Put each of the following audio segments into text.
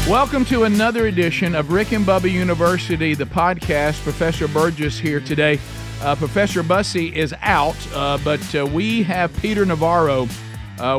Welcome to another edition of Rick and Bubba University, the podcast. Professor Burgess here today. Professor Bussey is out, but we have Peter Navarro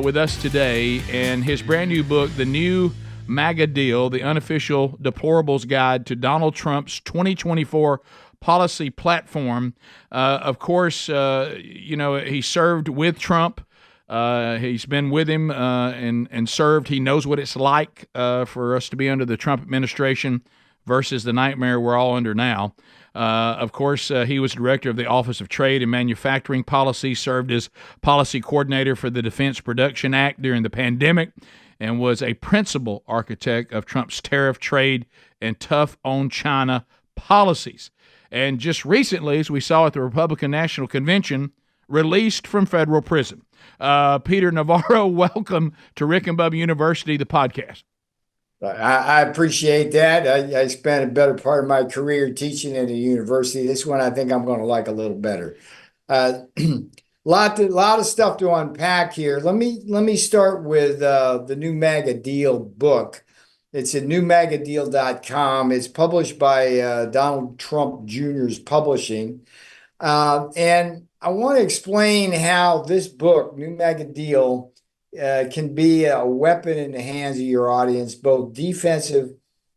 with us today, and his brand new book, The New MAGA Deal, the Unofficial Deplorables Guide to Donald Trump's 2024 Policy Platform. Of course, he served with Trump. He's been with him and served. He knows what it's like for us to be under the Trump administration versus the nightmare we're all under now. Of course, he was director of the Office of Trade and Manufacturing Policy, served as policy coordinator for the Defense Production Act during the pandemic, and was a principal architect of Trump's tariff, trade, and tough on China policies. And just recently, as we saw at the Republican National Convention, released from federal prison. Peter Navarro, welcome to Rick and Bubba University, the podcast. I appreciate that. I spent a better part of my career teaching at a university. This one I think I'm going to like a little better. Lot of stuff to unpack here. Let me start with the New MAGA Deal book. It's at newmagadeal.com. It's published by Donald Trump Jr.'s Publishing. And I want to explain how this book, New MAGA Deal, can be a weapon in the hands of your audience, both defensive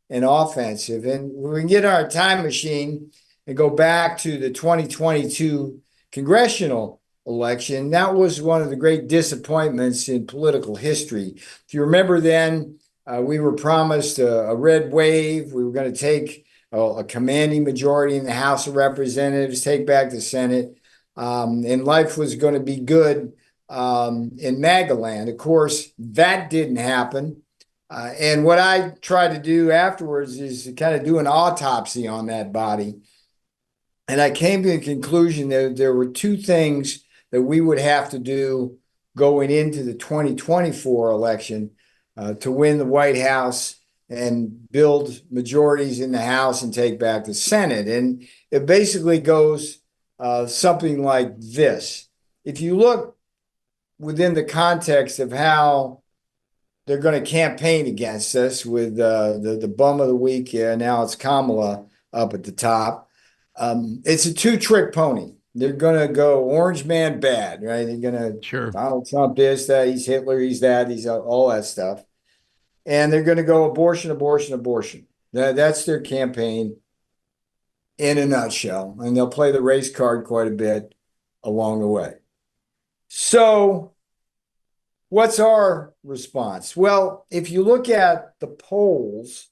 and offensive. And we can get our time machine and go back to the 2022 congressional election. That was one of the great disappointments in political history. If you remember then, we were promised a red wave. We were going to take a commanding majority in the House of Representatives, take back the Senate, and life was going to be good in MAGA land. Of course, that didn't happen. And what I tried to do afterwards is to kind of do an autopsy on that body. And I came to the conclusion that there were two things that we would have to do going into the 2024 election to win the White House and build majorities in the House and take back the Senate. And it basically goes something like this. If you look within the context of how they're going to campaign against us with the bum of the week, now it's Kamala up at the top. It's a two-trick pony. They're going to go orange man bad, right? They're going to, Sure. Donald Trump this, that, he's Hitler, he's that, he's all that stuff. And they're going to go abortion, abortion, abortion. That's their campaign in a nutshell. And they'll play the race card quite a bit along the way. So what's our response? Well, if you look at the polls,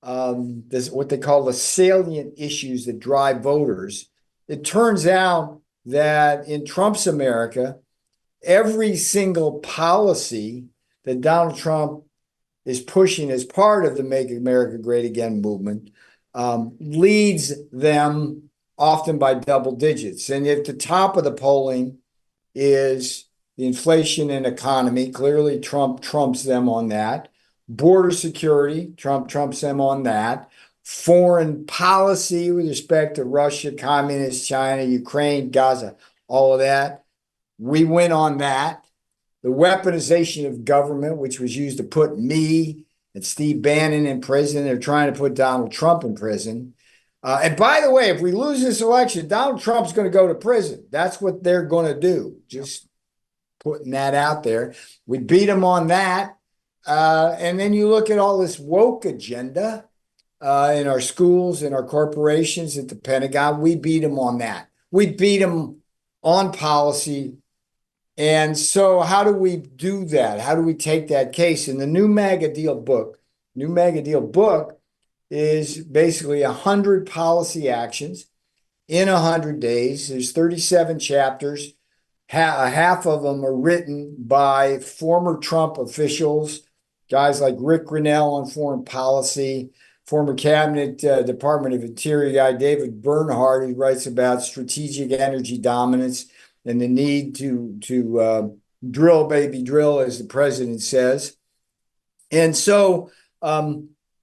this what they call the salient issues that drive voters, it turns out that in Trump's America, every single policy that Donald Trump is pushing as part of the Make America Great Again movement leads them often by double digits. And at the top of the polling is the inflation and economy. Clearly, Trump trumps them on that. Border security, Trump trumps them on that. Foreign policy with respect to Russia, communist China, Ukraine, Gaza, all of that. We win on that. The weaponization of government, which was used to put me and Steve Bannon in prison. They're trying to put Donald Trump in prison. And by the way, if we lose this election, Donald Trump's going to go to prison. That's what they're going to do. Just putting that out there. We beat him on that. And then you look at all this woke agenda in our schools, in our corporations, at the Pentagon. We beat him on that. We beat him on policy. And so how do we do that? How do we take that case? In the New MAGA Deal book, is basically 100 policy actions in 100 days. There's 37 chapters. Half of them are written by former Trump officials, guys like Rick Grinnell on foreign policy, former cabinet Department of Interior guy David Bernhardt, who writes about strategic energy dominance and the need to drill, baby, drill, as the president says. And so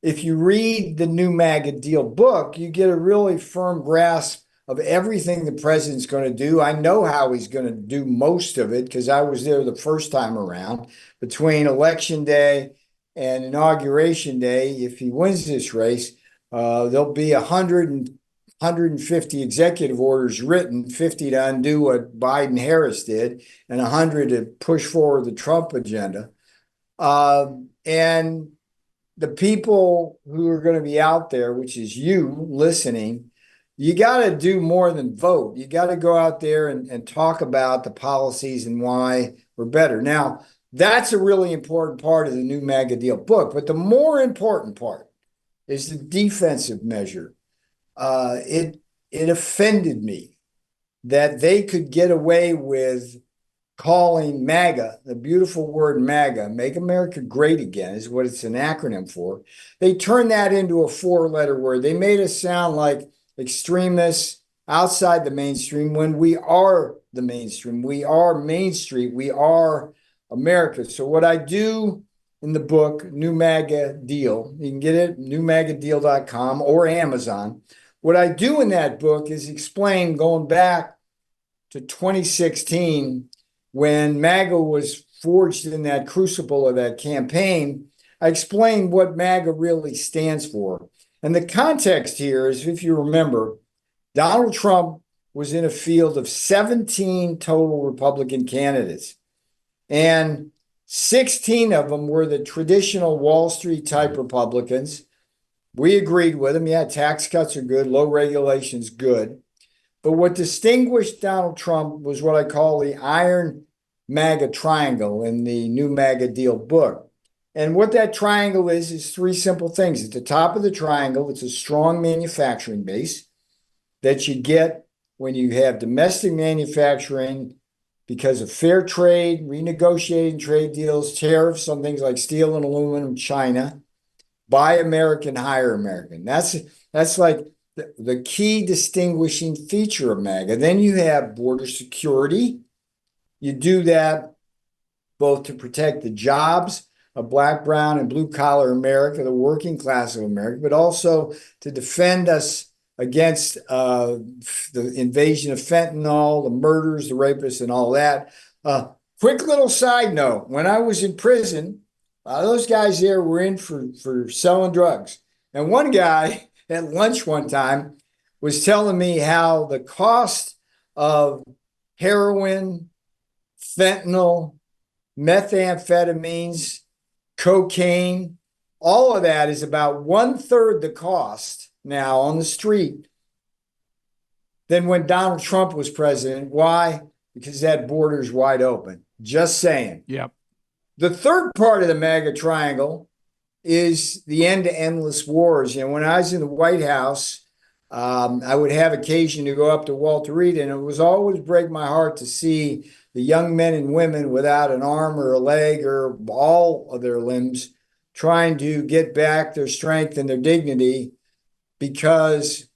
if you read the New MAGA Deal book, you get a really firm grasp of everything the president's going to do. I know how he's going to do most of it because I was there the first time around. Between Election Day and Inauguration Day, if he wins this race, there'll be 150 executive orders written, 50 to undo what Biden-Harris did, and 100 to push forward the Trump agenda. And the people who are going to be out there, which is you listening, you got to do more than vote. You got to go out there and talk about the policies and why we're better. Now, that's a really important part of the new MAGA Deal book. But the more important part is the defensive measure. It offended me that they could get away with calling MAGA, the beautiful word MAGA, Make America Great Again, is what it's an acronym for. They turned that into a 4-letter word. They made us sound like extremists outside the mainstream when we are the mainstream. We are Main Street. We are America. So what I do in the book, New MAGA Deal, you can get it, newmagadeal.com or Amazon. What I do in that book is explain, going back to 2016, when MAGA was forged in that crucible of that campaign, I explain what MAGA really stands for. And the context here is, if you remember, Donald Trump was in a field of 17 total Republican candidates, and 16 of them were the traditional Wall Street type Republicans. We agreed with them. Yeah, tax cuts are good, low regulations good. But what distinguished Donald Trump was what I call the Iron MAGA Triangle in the new MAGA Deal book. And what that triangle is 3 simple things. At the top of the triangle, it's a strong manufacturing base that you get when you have domestic manufacturing because of fair trade, renegotiating trade deals, tariffs on things like steel and aluminum, China, buy American, hire American. That's like the key distinguishing feature of MAGA. Then you have border security. You do that both to protect the jobs of Black, brown, and blue-collar America, the working class of America, but also to defend us against the invasion of fentanyl, the murders, the rapists, and all that. Quick little side note, when I was in prison, those guys there were in for selling drugs. And one guy at lunch one time was telling me how the cost of heroin, fentanyl, methamphetamines, cocaine, all of that is about 1/3 the cost now on the street than when Donald Trump was president. Why? Because that border is wide open. Just saying. Yep. The third part of the MAGA triangle is the end to endless wars. When I was in the White House, I would have occasion to go up to Walter Reed, and it was always break my heart to see the young men and women without an arm or a leg or all of their limbs trying to get back their strength and their dignity because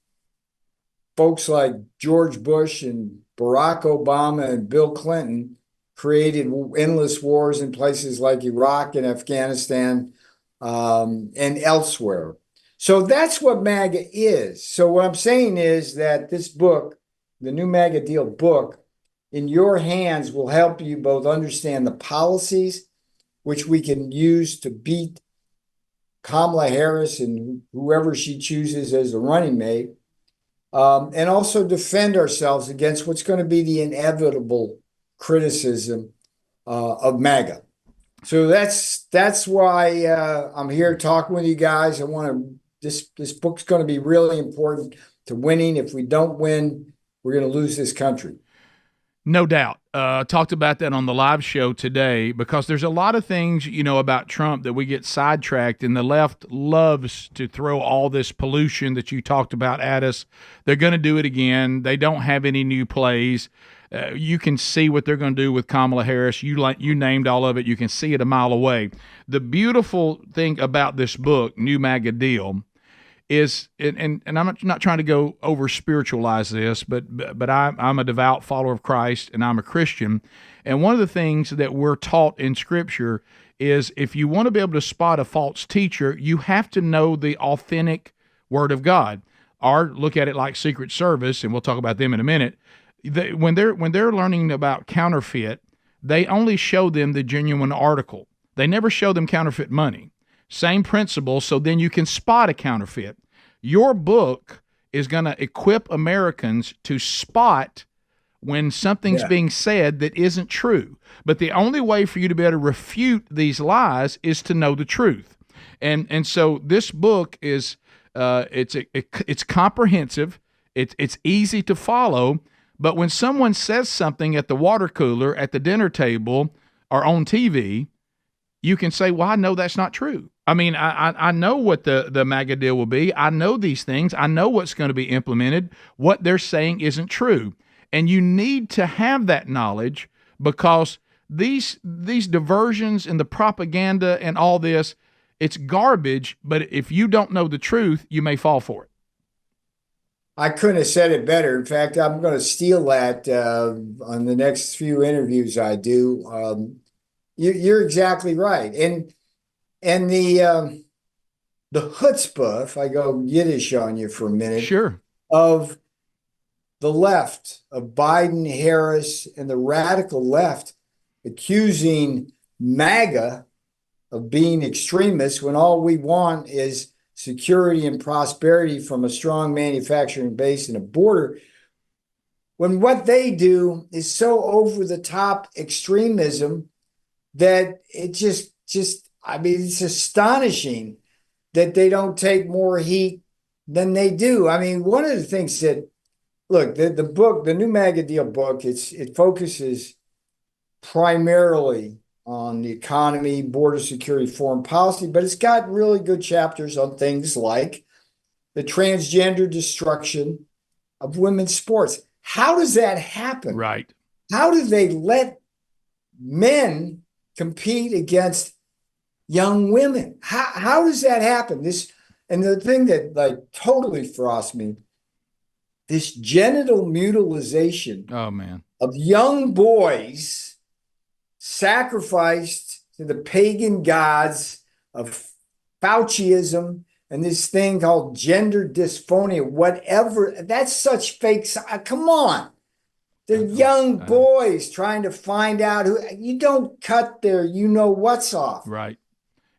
folks like George Bush and Barack Obama and Bill Clinton created endless wars in places like Iraq and Afghanistan and elsewhere. So that's what MAGA is. So what I'm saying is that this book, the new MAGA Deal book, in your hands will help you both understand the policies, which we can use to beat Kamala Harris and whoever she chooses as a running mate, and also defend ourselves against what's going to be the inevitable criticism of MAGA. So that's why I'm here talking with you guys. I want to. This book's going to be really important to winning. If we don't win, we're going to lose this country. No doubt. Talked about that on the live show today because there's a lot of things, about Trump that we get sidetracked, and the left loves to throw all this pollution that you talked about at us. They're going to do it again. They don't have any new plays. You can see what they're going to do with Kamala Harris. You named all of it. You can see it a mile away. The beautiful thing about this book, New MAGA Deal, is, and I'm not trying to go over spiritualize this, but I'm a devout follower of Christ and I'm a Christian. And one of the things that we're taught in Scripture is if you want to be able to spot a false teacher, you have to know the authentic Word of God. Or look at it like Secret Service, and we'll talk about them in a minute. When they're learning about counterfeit, they only show them the genuine article. They never show them counterfeit money. Same principle, so then you can spot a counterfeit. Your book is going to equip Americans to spot when something's Yeah. being said that isn't true. But the only way for you to be able to refute these lies is to know the truth. And so this book is it's comprehensive. It's easy to follow. But when someone says something at the water cooler, at the dinner table, or on TV, you can say, well, I know that's not true. I mean, I know what the MAGA deal will be. I know these things. I know what's going to be implemented. What they're saying isn't true. And you need to have that knowledge, because these diversions and the propaganda and all this, it's garbage. But if you don't know the truth, you may fall for it. I couldn't have said it better. In fact, I'm going to steal that on the next few interviews I do. You're exactly right. And the chutzpah, if I go Yiddish on you for a minute, Sure. of the left, of Biden, Harris, and the radical left accusing MAGA of being extremists when all we want is security and prosperity from a strong manufacturing base and a border, when what they do is so over the top extremism that it just I mean, it's astonishing that they don't take more heat than they do. I mean, one of the things that, look, the book, the new MAGA Deal book, it focuses primarily on the economy, border security, foreign policy, but it's got really good chapters on things like the transgender destruction of women's sports. How does that happen? Right. How do they let men compete against young women? How does that happen? And the thing that like totally frosts me, this genital mutilization Oh, man. of young boys sacrificed to the pagan gods of Fauciism and this thing called gender dysphonia, whatever. That's such fake. Come on. They're young boys trying to find out who. You don't cut their what's off. Right.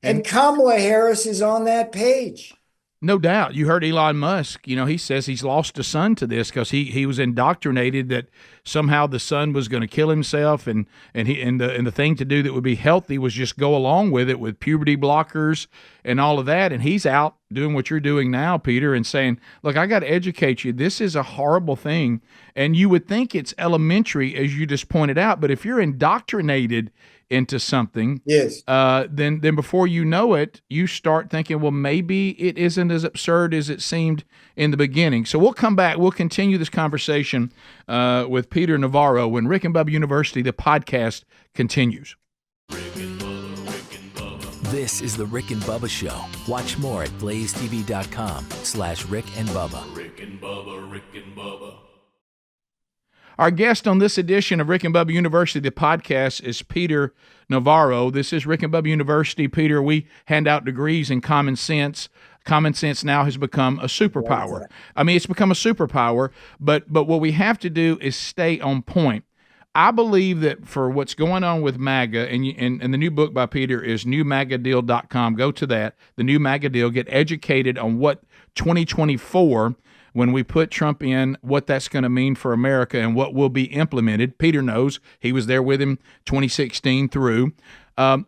And Kamala Harris is on that page. No doubt. You heard Elon Musk, he says he's lost a son to this because he was indoctrinated that somehow the son was going to kill himself, and the thing to do that would be healthy was just go along with it with puberty blockers and all of that. And he's out doing what you're doing now, Peter, and saying, look, I got to educate you. This is a horrible thing. And you would think it's elementary, as you just pointed out, but if you're indoctrinated into something, yes, then before you know it, you start thinking, well, maybe it isn't as absurd as it seemed in the beginning. So we'll come back. We'll continue this conversation with Peter Navarro when Rick and Bubba University, the podcast, continues. This is the Rick and Bubba Show. Watch more at blazetv.com/Rick and Bubba. Rick and Bubba, Rick and Bubba. Our guest on this edition of Rick and Bubba University, the podcast, is Peter Navarro. This is Rick and Bubba University. Peter, we hand out degrees in common sense. Common sense now has become a superpower. I mean, it's become a superpower, but what we have to do is stay on point. I believe that for what's going on with MAGA, and the new book by Peter is newmagadeal.com. Go to that, the new MAGA Deal. Get educated on what 2024, when we put Trump in, what that's going to mean for America and what will be implemented. Peter knows. He was there with him 2016 through.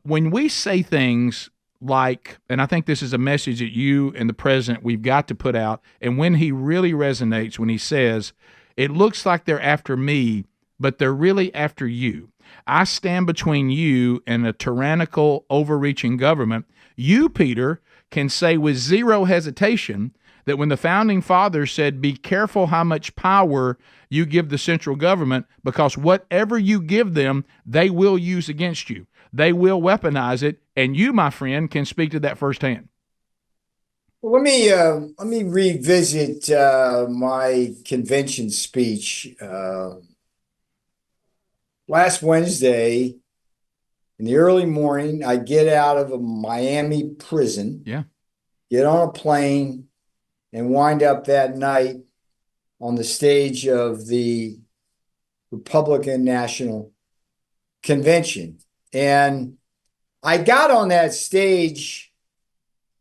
When we say things like, and I think this is a message that you and the president, we've got to put out, and when he really resonates, when he says, it looks like they're after me, but they're really after you. I stand between you and a tyrannical, overreaching government. You, Peter, can say with zero hesitation that when the founding fathers said, be careful how much power you give the central government, because whatever you give them, they will use against you. They will weaponize it, and you, my friend, can speak to that firsthand. Let me revisit my convention speech last Wednesday. In the early morning, I get out of a Miami prison, get on a plane, and wind up that night on the stage of the Republican National Convention. And I got on that stage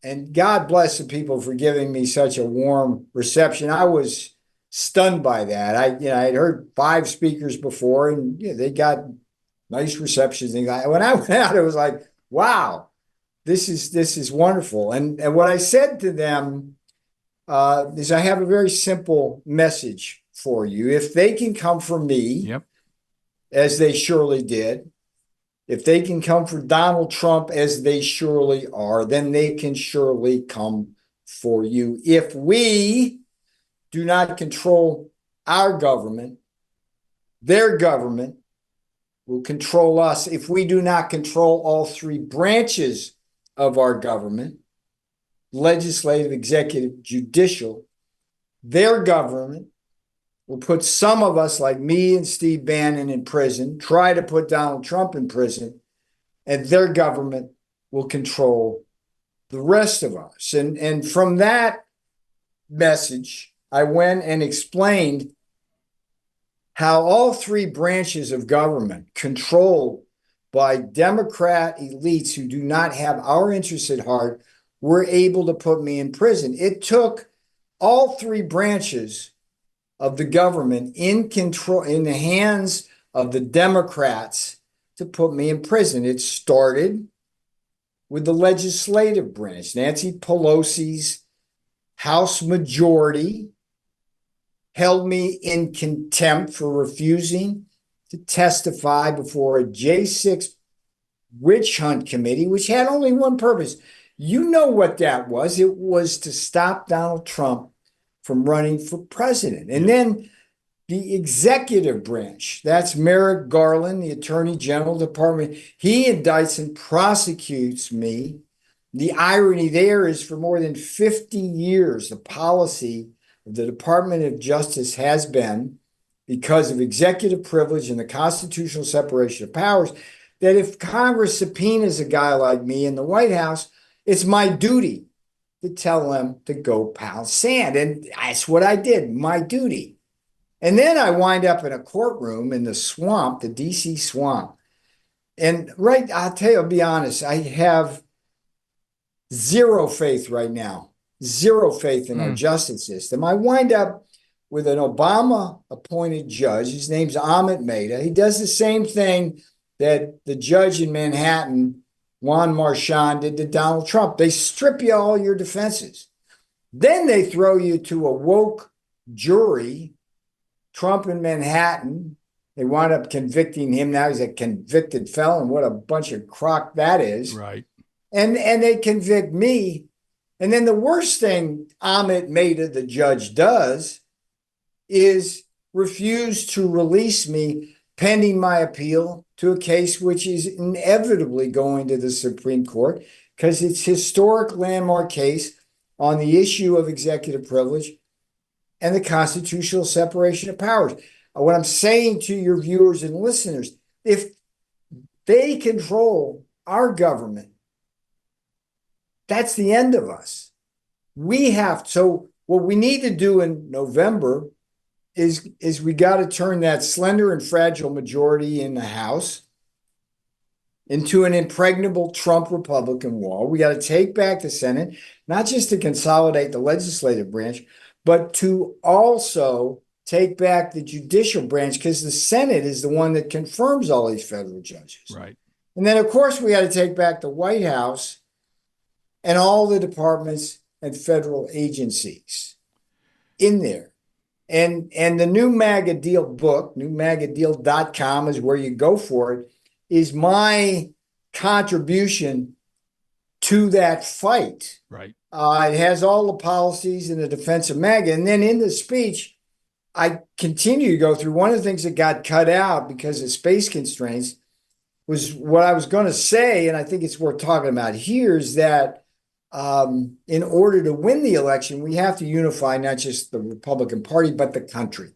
and God bless the people for giving me such a warm reception. I was stunned by that. I'd heard 5 speakers before, and they got nice receptions. When I went out, it was like, wow, this is wonderful. And what I said to them is, I have a very simple message for you. If they can come for me, Yep. as they surely did, if they can come for Donald Trump, as they surely are, then they can surely come for you. If we do not control our government, their government will control us. If we do not control all 3 branches of our government, legislative, executive, judicial, their government will put some of us, like me and Steve Bannon, in prison, try to put Donald Trump in prison, and their government will control the rest of us. And from that message, I went and explained how all 3 branches of government, controlled by Democrat elites who do not have our interests at heart, were able to put me in prison. It took all 3 branches of the government in control, in the hands of the Democrats, to put me in prison. It started with the legislative branch. Nancy Pelosi's House majority held me in contempt for refusing to testify before a J6 witch hunt committee, which had only one purpose. You know what that was. It was to stop Donald Trump from running for president. And then the executive branch, that's Merrick Garland, the Attorney General Department, he indicts and prosecutes me. The irony there is, for more than 50 years, the policy of the Department of Justice has been, because of executive privilege and the constitutional separation of powers, that if Congress subpoenas a guy like me in the White House, it's my duty to tell them to go pound sand. And that's what I did, my duty. And then I wind up in a courtroom in the swamp, the DC swamp. And I'll be honest, I have zero faith right now, zero faith in our justice system. I wind up with an Obama-appointed judge. His name's Amit Mehta. He does the same thing that the judge in Manhattan, Juan Marchand, did to Donald Trump. They strip you all your defenses. Then they throw you to a woke jury, Trump in Manhattan. They wound up convicting him. Now he's a convicted felon. What a bunch of crock that is. Right. And they convict me. And then the worst thing Amit Mehta, the judge, does is refuse to release me pending my appeal to a case which is inevitably going to the Supreme Court, because it's a historic landmark case on the issue of executive privilege and the constitutional separation of powers. What I'm saying to your viewers and listeners, if they control our government, that's the end of us. So what we need to do in November is we got to turn that slender and fragile majority in the House into an impregnable Trump Republican wall. We got to take back the Senate, not just to consolidate the legislative branch, but to also take back the judicial branch, because the Senate is the one that confirms all these federal judges. Right. And then, of course, we got to take back the White House and all the departments and federal agencies in there. And the new MAGA Deal book, newmagadeal.com is where you go for it, is my contribution to that fight. Right. It has all the policies in the defense of MAGA. And then in the speech, I continue to go through. One of the things that got cut out because of space constraints was what I was going to say, and I think it's worth talking about here, is that in order to win the election, we have to unify not just the Republican Party, but the country.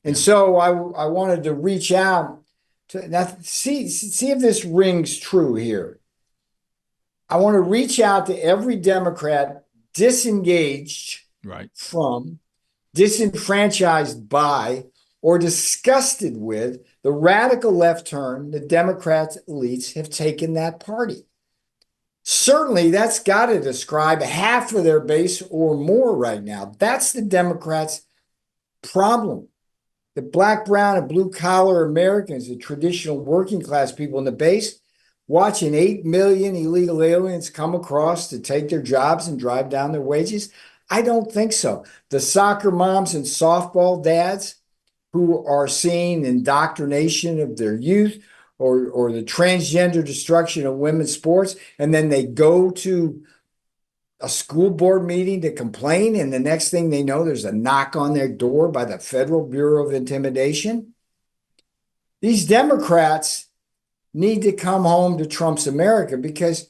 And so I wanted to reach out to see if this rings true here. I want to reach out to every Democrat disengaged from, disenfranchised by, or disgusted with the radical left turn the Democrats elites have taken that party. Certainly, that's got to describe half of their base or more right now. That's the Democrats' problem. The black, brown, and blue collar Americans, the traditional working class people in the base, watching 8 million illegal aliens come across to take their jobs and drive down their wages. I don't think so. The soccer moms and softball dads who are seeing indoctrination of their youth, or the transgender destruction of women's sports, and then they go to a school board meeting to complain, and the next thing they know, there's a knock on their door by the Federal Bureau of Intimidation. These Democrats need to come home to Trump's America, because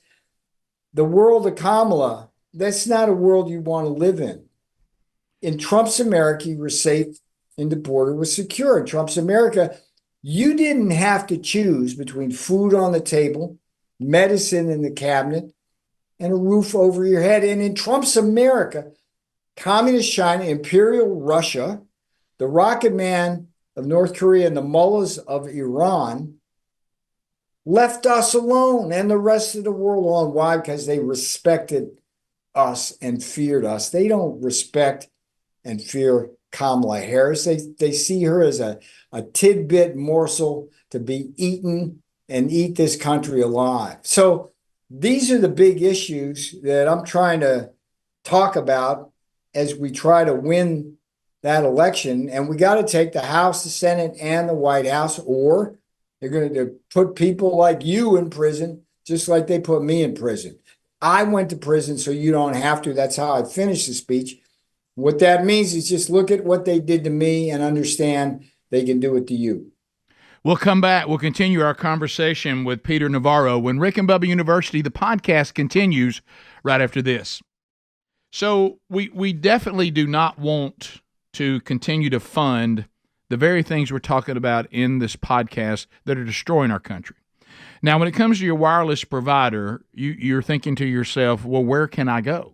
the world of Kamala, that's not a world you want to live in. In Trump's America, you were safe and the border was secure. In Trump's America, you didn't have to choose between food on the table, medicine in the cabinet, and a roof over your head. And in Trump's America, Communist China, Imperial Russia, the Rocket Man of North Korea, and the mullahs of Iran left us alone and the rest of the world alone. Why? Because they respected us and feared us. They don't respect and fear Kamala Harris. They see her as a tidbit morsel to be eaten and eat this country alive. So these are the big issues that I'm trying to talk about as we try to win that election. And we got to take the House, the Senate, and the White House, or they're going to put people like you in prison, just like they put me in prison. I went to prison, so you don't have to. That's how I finished the speech. What that means is just look at what they did to me and understand they can do it to you. We'll come back. We'll continue our conversation with Peter Navarro when Rick and Bubba University, the podcast, continues right after this. So we definitely do not want to continue to fund the very things we're talking about in this podcast that are destroying our country. Now, when it comes to your wireless provider, you're thinking to yourself, well, where can I go?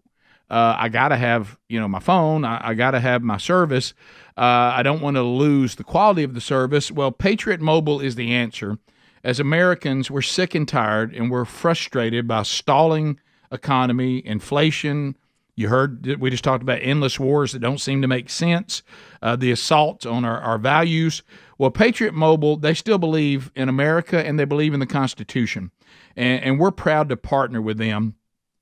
I got to have, my phone. I got to have my service. I don't want to lose the quality of the service. Well, Patriot Mobile is the answer. As Americans, we're sick and tired, and we're frustrated by stalling economy, inflation. You heard that we just talked about endless wars that don't seem to make sense, the assault on our values. Well, Patriot Mobile, they still believe in America, and they believe in the Constitution, and we're proud to partner with them.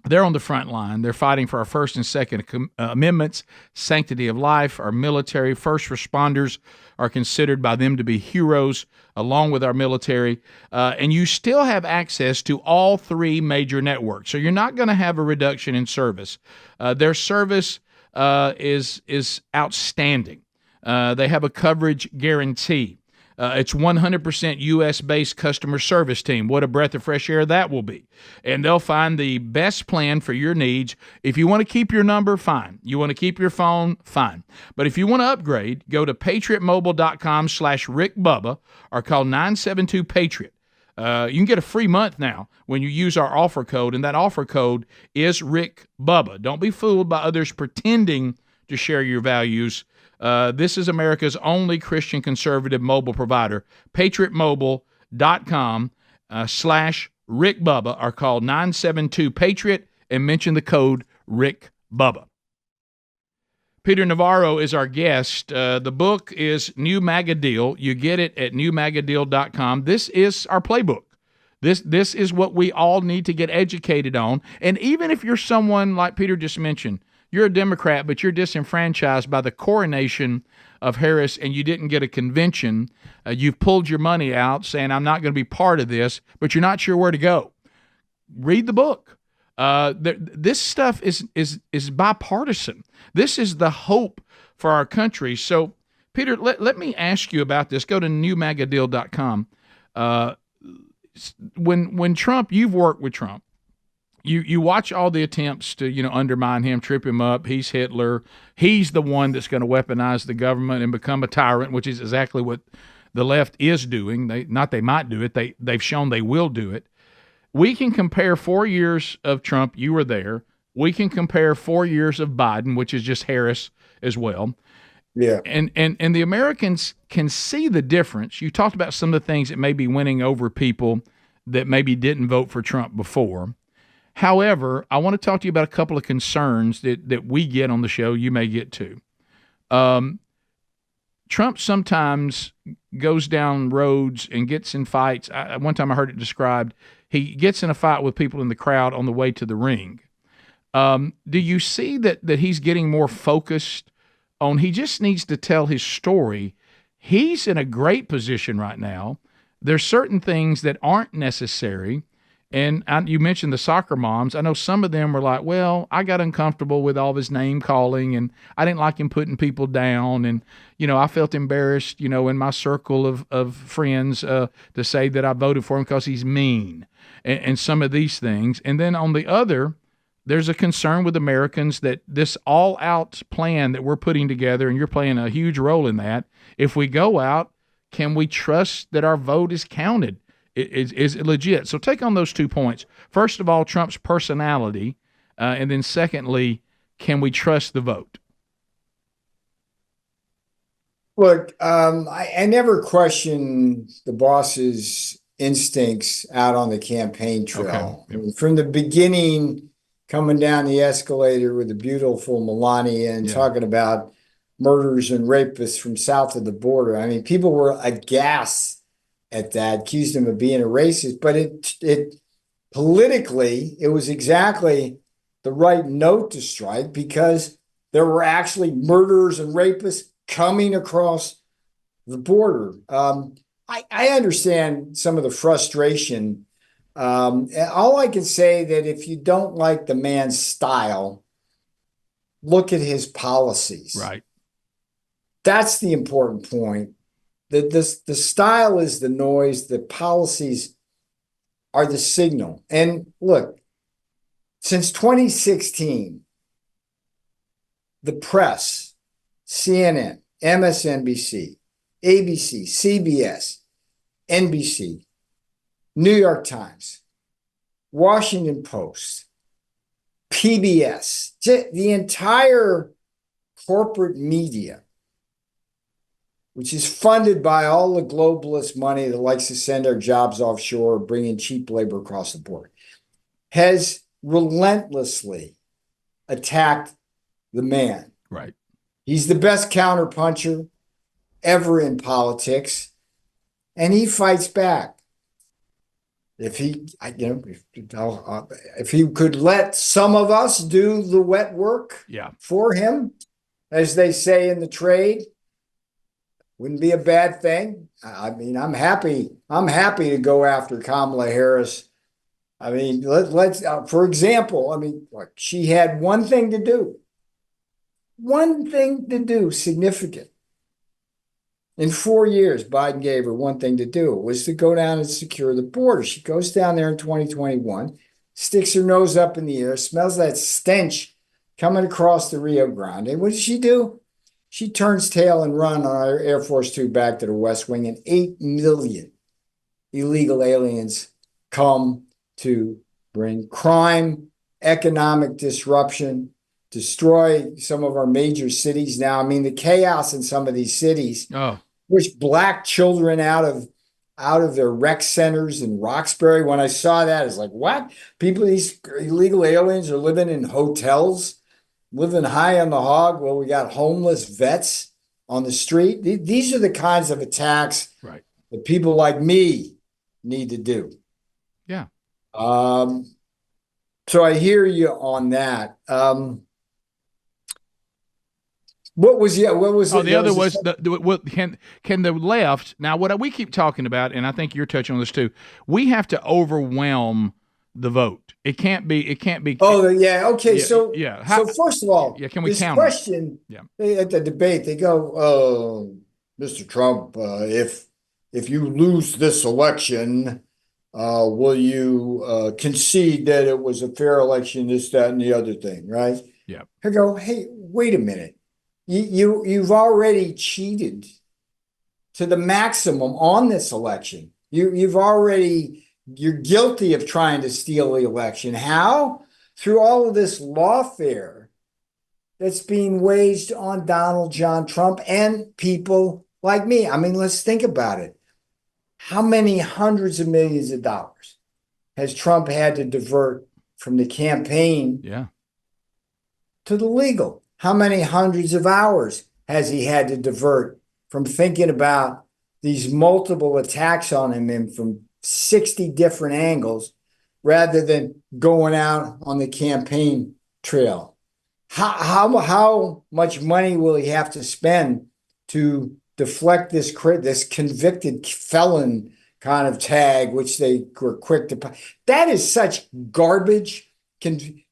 They're on the front line. They're fighting for our First and Second Amendments, sanctity of life. Our military, first responders are considered by them to be heroes, along with our military. And you still have access to all three major networks. So you're not going to have a reduction in service. Their service is outstanding. They have a coverage guarantee. It's 100% U.S.-based customer service team. What a breath of fresh air that will be. And they'll find the best plan for your needs. If you want to keep your number, fine. You want to keep your phone, fine. But if you want to upgrade, go to patriotmobile.com/RickBubba or call 972-PATRIOT. You can get a free month now when you use our offer code, and that offer code is RickBubba. Don't be fooled by others pretending to share your values. This is America's only Christian conservative mobile provider. PatriotMobile.com/RickBubba or call 972-PATRIOT and mention the code RickBubba. Peter Navarro is our guest. The book is New MAGA Deal. You get it at newmagadeal.com. This is our playbook. This is what we all need to get educated on. And even if you're someone like Peter just mentioned, you're a Democrat, but you're disenfranchised by the coronation of Harris and you didn't get a convention. You've pulled your money out saying, I'm not going to be part of this, but you're not sure where to go. Read the book. This stuff is bipartisan. This is the hope for our country. So, Peter, let me ask you about this. Go to newmagadeal.com. When Trump, you've worked with Trump. You watch all the attempts to, undermine him, trip him up. He's Hitler. He's the one that's going to weaponize the government and become a tyrant, which is exactly what the left is doing. They might do it. They've shown they will do it. We can compare 4 years of Trump. You were there. We can compare 4 years of Biden, which is just Harris as well. Yeah. And the Americans can see the difference. You talked about some of the things that may be winning over people that maybe didn't vote for Trump before. However, I want to talk to you about a couple of concerns that we get on the show. You may get too. Trump sometimes goes down roads and gets in fights. One time I heard it described, he gets in a fight with people in the crowd on the way to the ring. Do you see that he's getting more focused on, he just needs to tell his story? He's in a great position right now. There's certain things that aren't necessary. And you mentioned the soccer moms. I know some of them were like, well, I got uncomfortable with all this name calling, and I didn't like him putting people down. And, I felt embarrassed, in my circle of friends to say that I voted for him because he's mean and some of these things. And then on the other, there's a concern with Americans that this all-out plan that we're putting together, and you're playing a huge role in that, if we go out, can we trust that our vote is counted? Is it legit? So take on those 2 points. First of all, Trump's personality, and then secondly, can we trust the vote? Look, I never question the boss's instincts out on the campaign trail. Okay. I mean, from the beginning, coming down the escalator with the beautiful Melania and talking about murders and rapists from south of the border. I mean, people were aghast at that, accused him of being a racist, but it politically, it was exactly the right note to strike, because there were actually murderers and rapists coming across the border. I understand some of the frustration. All I can say that if you don't like the man's style, look at his policies. Right. That's the important point. The style is the noise. The policies are the signal. And look, since 2016, the press, CNN, MSNBC, ABC, CBS, NBC, New York Times, Washington Post, PBS, the entire corporate media, which is funded by all the globalist money that likes to send our jobs offshore, bring in cheap labor across the border, has relentlessly attacked the man. Right. He's the best counterpuncher ever in politics, and he fights back. If he could let some of us do the wet work for him, as they say in the trade, wouldn't be a bad thing. I mean, I'm happy to go after Kamala Harris. I mean, let's for example, I mean, look, she had one thing to do significant. In 4 years, Biden gave her one thing to do. It was to go down and secure the border. She goes down there in 2021, sticks her nose up in the air, smells that stench coming across the Rio Grande. And what does she do? She turns tail and runs on our Air Force Two back to the West Wing, and 8 million illegal aliens come to bring crime, economic disruption, destroy some of our major cities now. I mean, the chaos in some of these cities, push black children out of their rec centers in Roxbury. When I saw that, it's like, what? These illegal aliens are living in hotels, living high on the hog. Well, we got homeless vets on the street. These are the kinds of attacks that people like me need to do. Yeah. So I hear you on that. What was the other was can the left, now what we keep talking about, and I think you're touching on this too, we have to overwhelm the vote. It can't be. Oh yeah. Okay. Yeah, so How, so first of all, can we this count question? At the debate, they go, Mr. Trump, if you lose this election, will you concede that it was a fair election? This, that, and the other thing, right? Yeah. I go, hey, wait a minute. You've already cheated to the maximum on this election. You're guilty of trying to steal the election. How? Through all of this lawfare that's being waged on Donald John Trump and people like me. I mean, let's think about it. How many hundreds of millions of dollars has Trump had to divert from the campaign Yeah. to the legal? How many hundreds of hours has he had to divert from thinking about these multiple attacks on him and from 60 different angles rather than going out on the campaign trail? How much money will he have to spend to deflect this convicted felon kind of tag, which they were quick to? That is such garbage.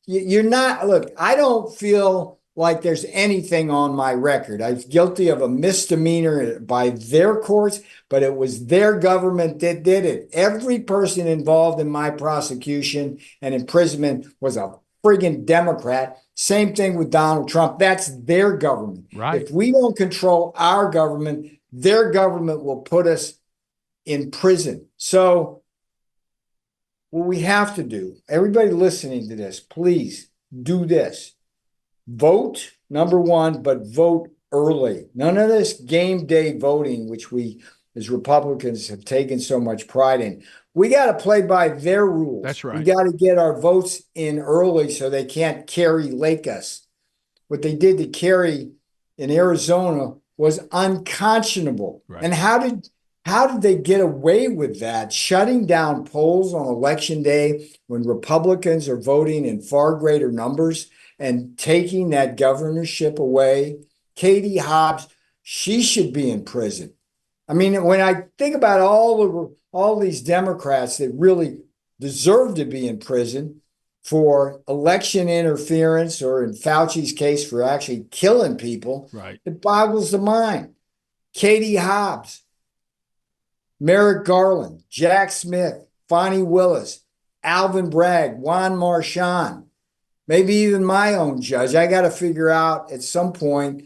You're not, look, I don't feel like there's anything on my record. I'm guilty of a misdemeanor by their courts, but it was their government that did it. Every person involved in my prosecution and imprisonment was a friggin' Democrat. Same thing with Donald Trump. That's their government. Right. If we don't control our government, their government will put us in prison. So what we have to do, everybody listening to this, please do this. Vote, number one, but vote early. None of this game day voting, which we as Republicans have taken so much pride in. We got to play by their rules. That's right. We got to get our votes in early so they can't Kerry Lake us. What they did to Kerry in Arizona was unconscionable. Right. And how did they get away with that? Shutting down polls on election day when Republicans are voting in far greater numbers and taking that governorship away. Katie Hobbs, she should be in prison. I mean, when I think about all these Democrats that really deserve to be in prison for election interference, or in Fauci's case for actually killing people, right, it boggles the mind. Katie Hobbs, Merrick Garland, Jack Smith, Fonnie Willis, Alvin Bragg, Juan Marchand, maybe even my own judge. I got to figure out at some point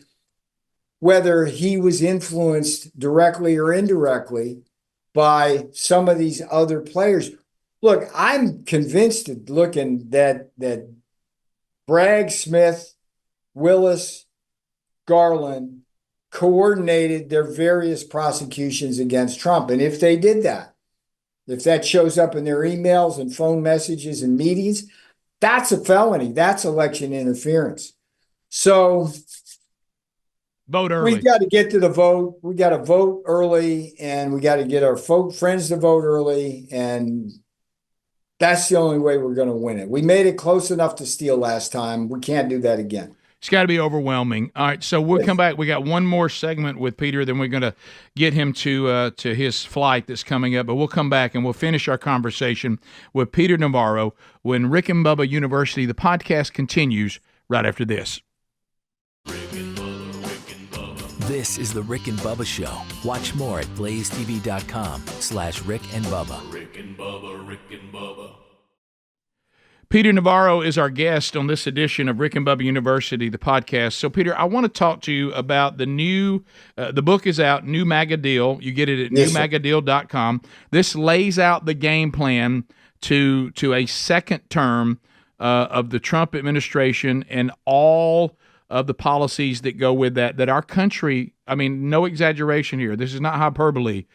whether he was influenced directly or indirectly by some of these other players. Look, I'm convinced that Bragg, Smith, Willis, Garland coordinated their various prosecutions against Trump. And if they did that, if that shows up in their emails and phone messages and meetings, that's a felony. That's election interference. So vote early. We've got to get to the vote. We got to vote early, and we got to get our friends to vote early. And that's the only way we're going to win it. We made it close enough to steal last time. We can't do that again. It's got to be overwhelming. All right, so we'll come back. We got one more segment with Peter, then we're going to get him to his flight that's coming up. But we'll come back and we'll finish our conversation with Peter Navarro when Rick and Bubba University, the podcast, continues right after this. This is the Rick and Bubba Show. Watch more at blazetv.com/Rick and Bubba. Rick and Bubba, Rick and Bubba. Peter Navarro is our guest on this edition of Rick and Bubba University, the podcast. So, Peter, I want to talk to you about the new, the book is out, New MAGA Deal. You get it at newmagadeal.com. This lays out the game plan to a second term of the Trump administration and all of the policies that go with that our country, I mean, no exaggeration here, this is not hyperbole,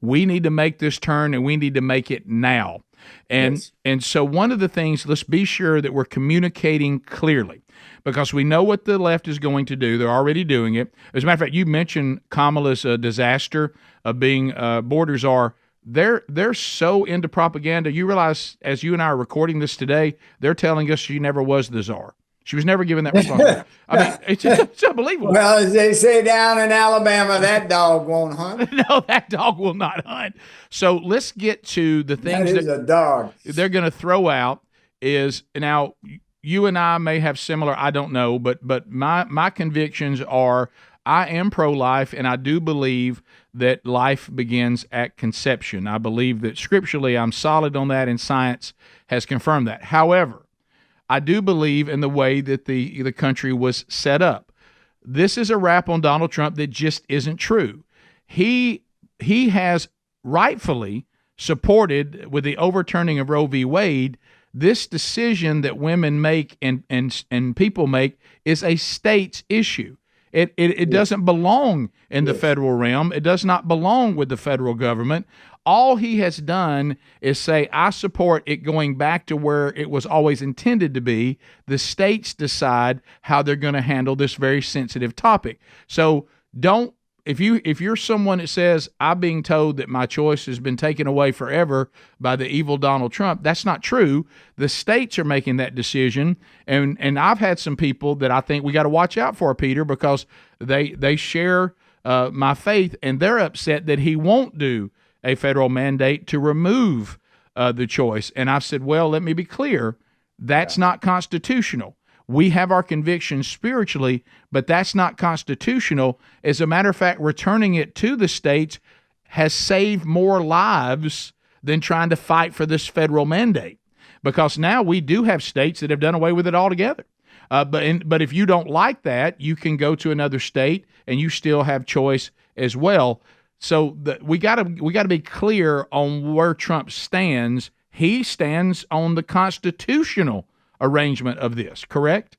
we need to make this turn, and we need to make it now. And Yes. and so one of the things, let's be sure that we're communicating clearly, because we know what the left is going to do. They're already doing it. As a matter of fact, you mentioned Kamala's disaster of being border czar. They're so into propaganda. You realize, as you and I are recording this today, they're telling us she never was the czar. She was never given that responsibility. I mean, it's unbelievable. Well, as they say down in Alabama, that dog won't hunt. No, that dog will not hunt. So let's get to the things That is a dog. they're going to throw out. Is now, you and I may have similar, I don't know, but my convictions are, I am pro-life, and I do believe that life begins at conception. I believe that scripturally I'm solid on that, and science has confirmed that. However, I do believe in the way that the country was set up. This is a rap on Donald Trump that just isn't true. He has rightfully supported, with the overturning of Roe v. Wade, this decision that women make and people make is a state's issue. It doesn't belong in the federal realm. It does not belong with the federal government. All he has done is say, I support it going back to where it was always intended to be. The states decide how they're going to handle this very sensitive topic. So if you're someone that says, I'm being told that my choice has been taken away forever by the evil Donald Trump, that's not true. The states are making that decision. And I've had some people that I think we got to watch out for, Peter, because they share my faith, and they're upset that he won't do a federal mandate to remove the choice. And I've said, well, let me be clear. That's not constitutional. We have our convictions spiritually, but that's not constitutional. As a matter of fact, returning it to the states has saved more lives than trying to fight for this federal mandate, because now we do have states that have done away with it altogether. But if you don't like that, you can go to another state and you still have choice as well. So we got to be clear on where Trump stands. He stands on the constitutional arrangement of this, correct?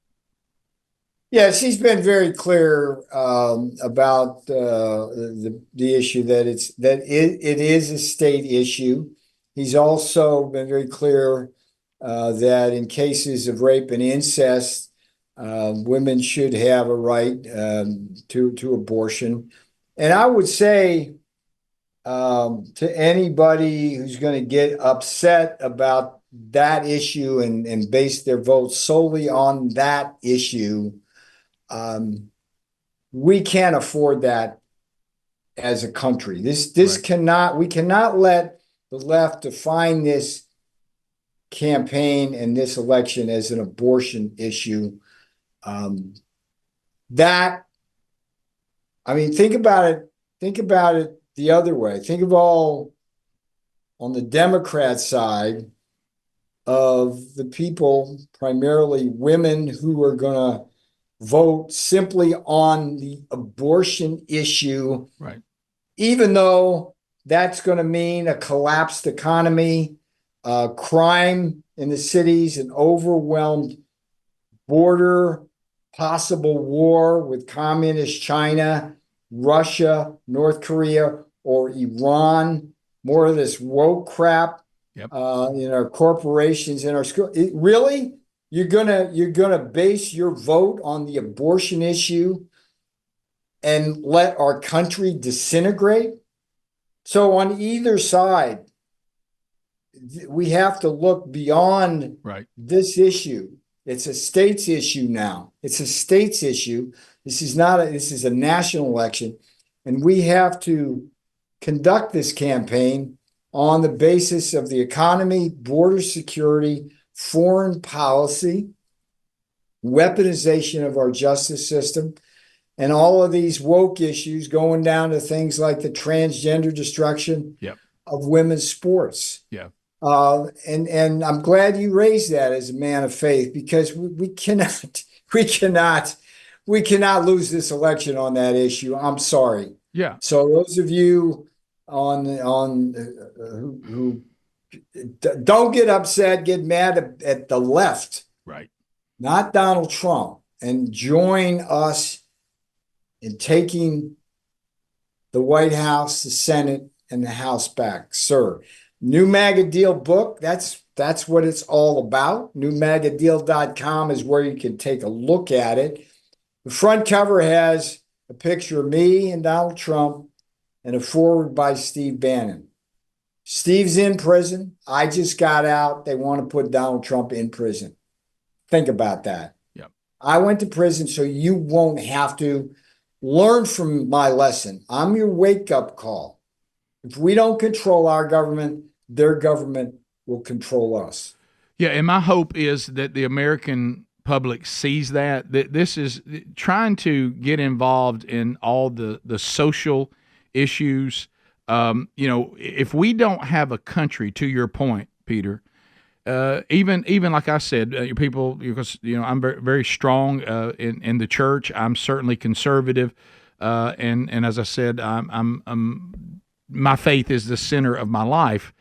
Yes, he's been very clear about the issue that it is a state issue. He's also been very clear that in cases of rape and incest, women should have a right to abortion. And I would say to anybody who's going to get upset about that issue and base their vote solely on that issue, we can't afford that as a country. We cannot let the left define this campaign and this election as an abortion issue. Think about it the other way. Think of all on the Democrat side of the people, primarily women, who are going to vote simply on the abortion issue, right? Even though that's going to mean a collapsed economy, crime in the cities, an overwhelmed border, possible war with communist China, Russia, North Korea, or Iran, more of this woke crap in our corporations, in our school. Really? You're gonna base your vote on the abortion issue and let our country disintegrate? So on either side, we have to look beyond this issue. It's a state's issue now. It's a state's issue. This is a national election, and we have to conduct this campaign on the basis of the economy, border security, foreign policy, weaponization of our justice system, and all of these woke issues, going down to things like the transgender destruction of women's sports. And I'm glad you raised that as a man of faith, because we cannot lose this election on that issue. I'm sorry. So those of you who don't get upset, get mad at the left, not Donald Trump, and join us in taking the White House, the Senate, and the House back, sir. New MAGA Deal book, that's what it's all about. NewMAGADeal.com is where you can take a look at it. The front cover has a picture of me and Donald Trump and a foreword by Steve Bannon. Steve's in prison. I just got out. They want to put Donald Trump in prison. Think about that. I went to prison so you won't have to. Learn from my lesson. I'm your wake-up call. If we don't control our government, their government will control us. Yeah, and my hope is that the American public sees that this is trying to get involved in all the social issues. If we don't have a country, to your point, Peter, even like I said, people, because I'm very, very strong in the church. I'm certainly conservative, and as I said, my faith is the center of my life.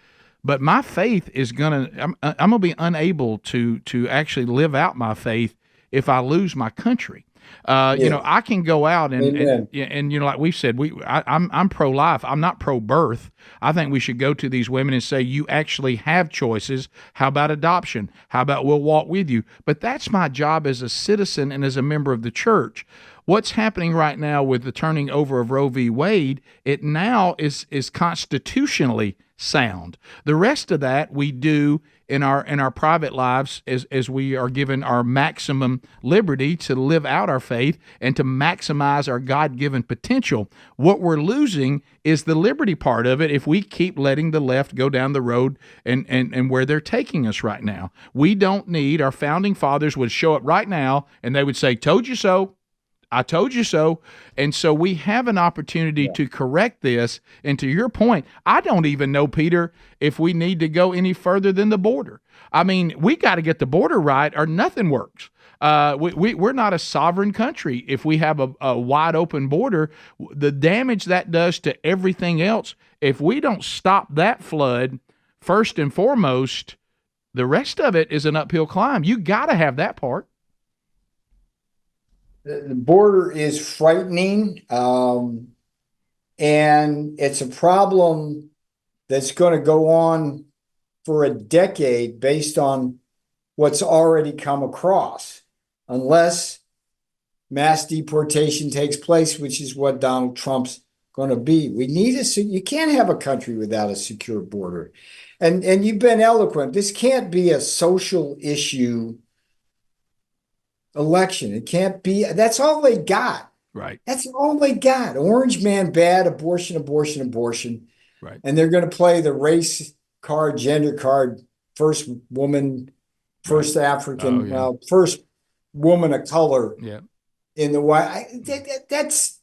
But my faith is I'm gonna be unable to actually live out my faith if I lose my country. I can go out Amen. and like we've said, I'm pro-life. I'm not pro-birth. I think we should go to these women and say, you actually have choices. How about adoption? How about we'll walk with you? But that's my job as a citizen and as a member of the church. What's happening right now with the turning over of Roe v. Wade, it now is constitutionally sound. The rest of that we do in our private lives as we are given our maximum liberty to live out our faith and to maximize our God-given potential. What we're losing is the liberty part of it if we keep letting the left go down the road and where they're taking us right now. We don't need, our founding fathers would show up right now and they would say, told you so. I told you so. And so we have an opportunity to correct this. And to your point, I don't even know, Peter, if we need to go any further than the border. I mean, we got to get the border right or nothing works. We're not a sovereign country. If we have a wide open border, the damage that does to everything else, if we don't stop that flood, first and foremost, the rest of it is an uphill climb. You got to have that part. The border is frightening, and it's a problem that's going to go on for a decade based on what's already come across, unless mass deportation takes place, which is what Donald Trump's going to be. We need you can't have a country without a secure border. And you've been eloquent. This can't be a social issue election. It can't be. That's all they got. Right. That's all they got. Orange man bad, abortion, abortion, abortion. Right. And they're going to play the race card, gender card, first woman, first African, first woman of color in the White. That's.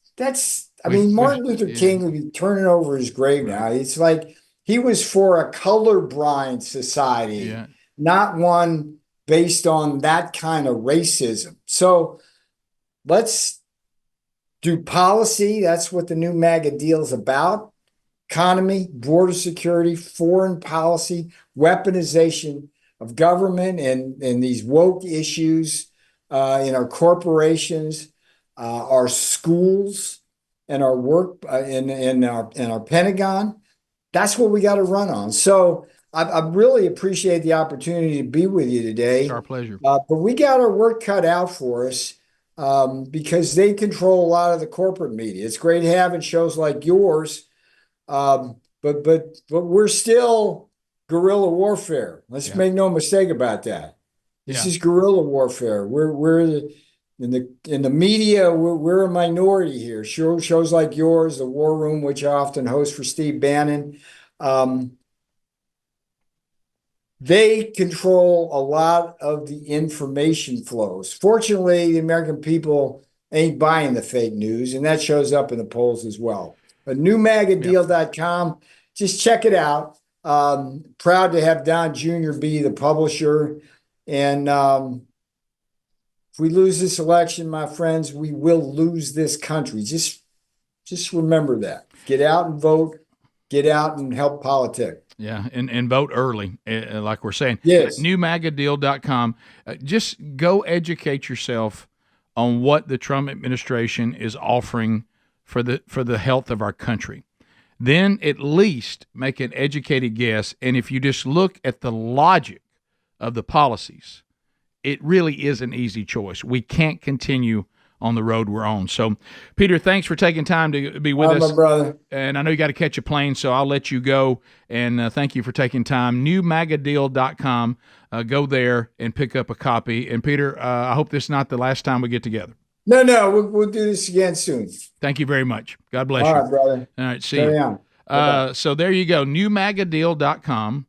I mean, Martin Luther King would be turning over his grave now. It's like he was for a colorblind society, not one based on that kind of racism. So let's do policy. That's what the new MAGA deal is about. Economy, border security, foreign policy, weaponization of government and these woke issues in our corporations, our schools, and our work in our Pentagon. That's what we got to run on. So I really appreciate the opportunity to be with you today. It's our pleasure. But we got our work cut out for us because they control a lot of the corporate media. It's great having shows like yours, but we're still guerrilla warfare. Let's make no mistake about that. This is guerrilla warfare. We're in the media. We're a minority here. Shows like yours, the War Room, which I often host for Steve Bannon. They control a lot of the information flows. Fortunately, the American people ain't buying the fake news, and that shows up in the polls as well. But newmagadeal.com, just check it out. Proud to have Don Jr. be the publisher. And if we lose this election, my friends, we will lose this country. Just remember that. Get out and vote. Get out and help politics. Yeah, and vote early, like we're saying. Yes. NewMAGADeal.com. Just go educate yourself on what the Trump administration is offering for the health of our country. Then at least make an educated guess. And if you just look at the logic of the policies, it really is an easy choice. We can't continue on the road we're on. So, Peter, thanks for taking time to be with us. My brother. And I know you got to catch a plane, so I'll let you go. And thank you for taking time. NewMAGADeal.com. Go there and pick up a copy. And, Peter, I hope this is not the last time we get together. No, we'll do this again soon. Thank you very much. God bless you. All right, brother. All right, see you. So there you go, NewMAGADeal.com.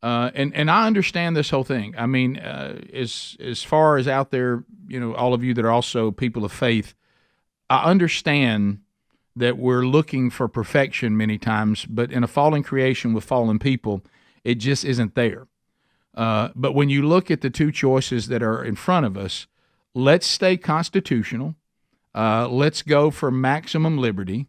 And I understand this whole thing. I mean, as far as out there, all of you that are also people of faith, I understand that we're looking for perfection many times, but in a fallen creation with fallen people, it just isn't there. But when you look at the two choices that are in front of us, let's stay constitutional. Let's go for maximum liberty.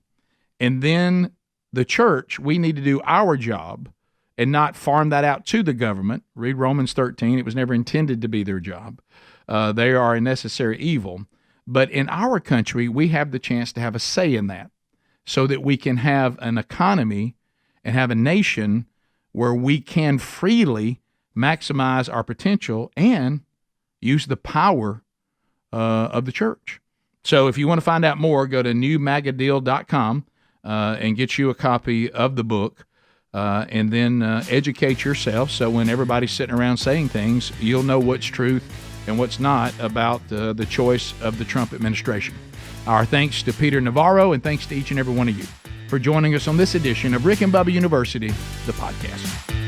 And then the church, we need to do our job and not farm that out to the government. Read Romans 13. It was never intended to be their job. They are a necessary evil. But in our country, we have the chance to have a say in that so that we can have an economy and have a nation where we can freely maximize our potential and use the power of the church. So if you want to find out more, go to newmagadeal.com and get you a copy of the book, and then educate yourself so when everybody's sitting around saying things, you'll know what's truth and what's not about the choice of the Trump administration. Our thanks to Peter Navarro, and thanks to each and every one of you for joining us on this edition of Rick and Bubba University, the podcast.